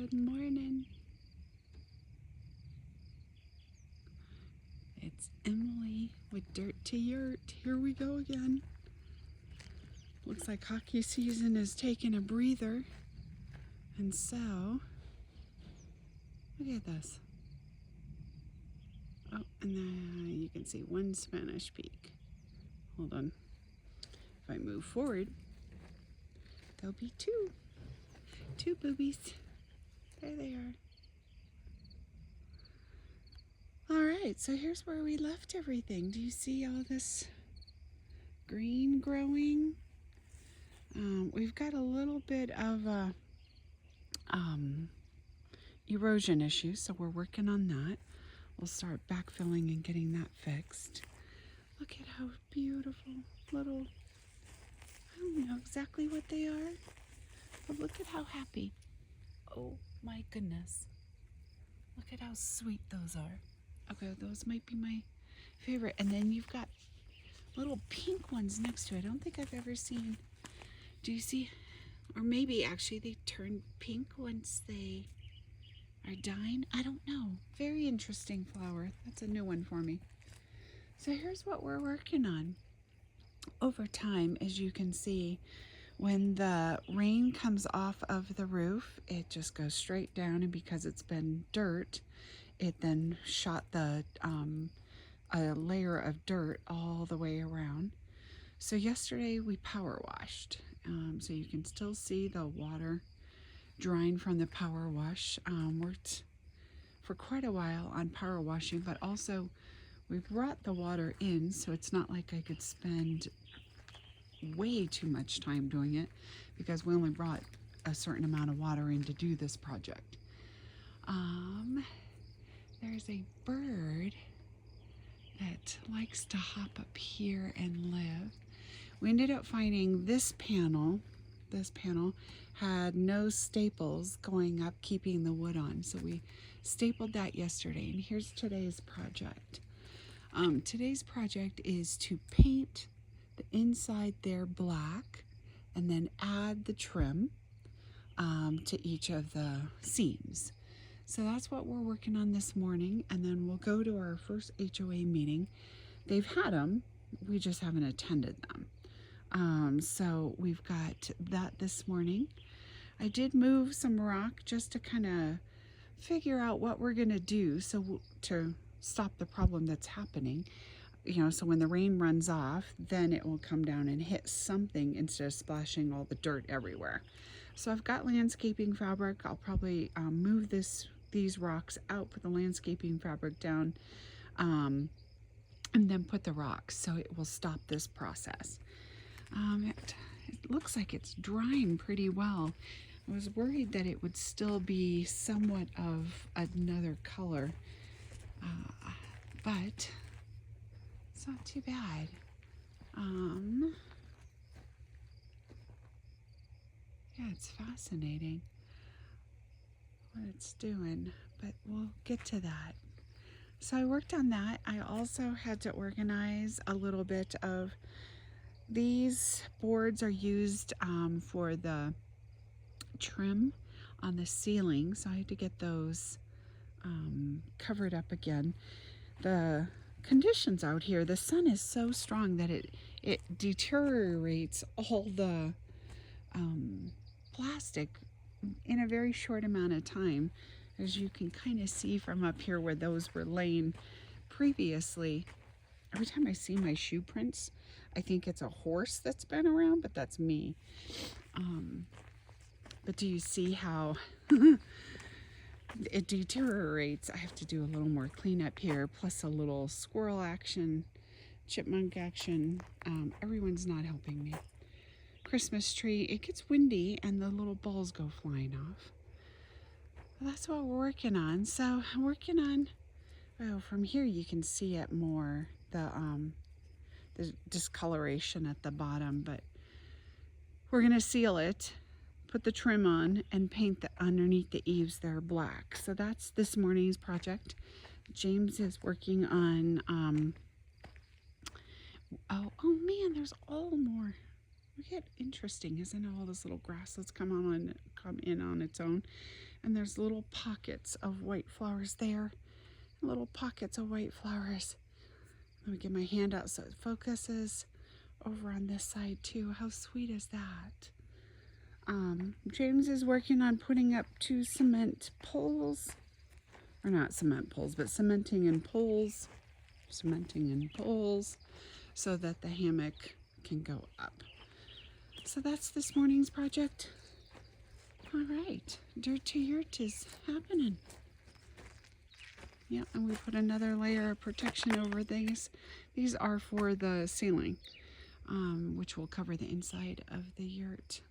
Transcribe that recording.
Good morning. It's Emily with Dirt to Yurt. Here we go again. Looks like hockey season is taking a breather. And so, look at this. Oh, and then you can see one Spanish peak. Hold on. If I move forward, there'll be two. Two boobies. There they are. All right, so here's where we left everything. Do you see all this green growing? We've got a little bit of a erosion issue, so we're working on that. We'll start backfilling and getting that fixed. Look at how beautiful little, I don't know exactly what they are, but look at how happy. Oh my goodness. Look at how sweet those are. Okay, those might be my favorite. And then you've got little pink ones next to it. I don't think I've ever seen. Do you see? Or maybe actually they turn pink once they are dying. I don't know. Very interesting flower. That's a new one for me. So here's what we're working on. Over time, as you can see, when the rain comes off of the roof, it just goes straight down, and because it's been dirt, it then shot a layer of dirt all the way around. So yesterday we power washed. So you can still see the water drying from the power wash. Worked for quite a while on power washing, but also we brought the water in, so it's not like I could spend way too much time doing it, because we only brought a certain amount of water in to do this project. There's a bird that likes to hop up here and live. We ended up finding this panel. This panel had no staples going up, keeping the wood on. So we stapled that yesterday. And here's today's project. Today's project is to paint the inside there black and then add the trim to each of the seams. So that's what we're working on this morning, and then we'll go to our first HOA meeting. They've had them, we just haven't attended them. So we've got that this morning. I did move some rock just to kind of figure out what we're gonna do to stop the problem that's happening. You know, so when the rain runs off, then it will come down and hit something instead of splashing all the dirt everywhere. So I've got landscaping fabric. I'll probably move these rocks out, put the landscaping fabric down, and then put the rocks, so it will stop this process. It looks like it's drying pretty well. I was worried that it would still be somewhat of another color, but it's not too bad. Yeah, it's fascinating what it's doing, but we'll get to that. So I worked on that. I also had to organize a little bit of these boards are used for the trim on the ceiling, so I had to get those covered up again. The conditions out here, the sun is so strong that it deteriorates all the plastic in a very short amount of time, as you can kind of see from up here where those were laying previously. Every time I see my shoe prints, I think it's a horse that's been around, but that's me. But do you see how it deteriorates? I have to do a little more cleanup here, plus a little squirrel action, chipmunk action. Everyone's not helping me. Christmas tree, it gets windy and the little balls go flying off. Well, that's what we're working on. So I'm working on, oh, from here you can see it more, the discoloration at the bottom, but we're gonna seal it, put the trim on, and paint underneath the eaves there black. So that's this morning's project. James is working on, oh man, there's all more. Look at, interesting, isn't it? All this little grass that's come in on its own. And there's little pockets of white flowers there. Little pockets of white flowers. Let me get my hand out so it focuses over on this side too. How sweet is that? James is working on putting up 2 cement poles. Or not cement poles, but cementing and poles. Cementing and poles so that the hammock can go up. So that's this morning's project. All right, Dirt to Yurt is happening. Yeah, and we put another layer of protection over these. These are for the ceiling, which will cover the inside of the yurt.